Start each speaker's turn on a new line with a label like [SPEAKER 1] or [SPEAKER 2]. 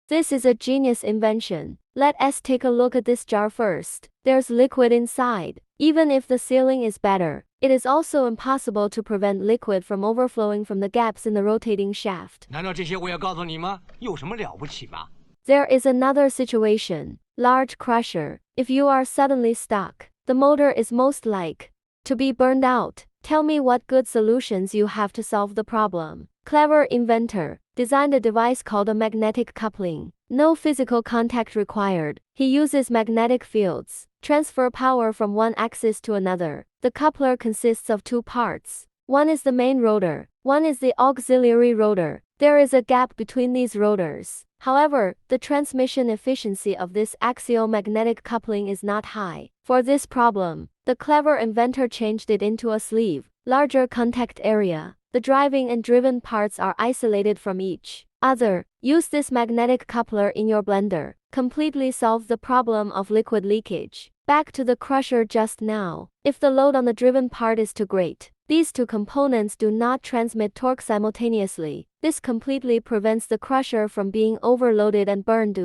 [SPEAKER 1] This is a genius invention. Let us take a look at this jar first. There's liquid inside. Even if the sealing is better, it is also impossible to prevent liquid from overflowing from the gaps in the rotating shaft.
[SPEAKER 2] 难道这些我也告诉你吗？有什么了不起吗？
[SPEAKER 1] There is another situation. Large crusher. If you are suddenly stuck, the motor is most like to be burned out. Tell me what good solutions you have to solve the problem. Clever inventor designed a device called a magnetic coupling. No physical contact required. He uses magnetic fields, transfer power from one axis to another. The coupler consists of two parts. One is the main rotor, one is the auxiliary rotor. There is a gap between these rotors. However, the transmission efficiency of this axial magnetic coupling is not high. For this problem, the clever inventor changed it into a sleeve, larger contact area. The driving and driven parts are isolated from each other. Use this magnetic coupler in your blender. Completely solve the problem of liquid leakage. Back to the crusher just now. If the load on the driven part is too great, these two components do not transmit torque simultaneously. This completely prevents the crusher from being overloaded and burned.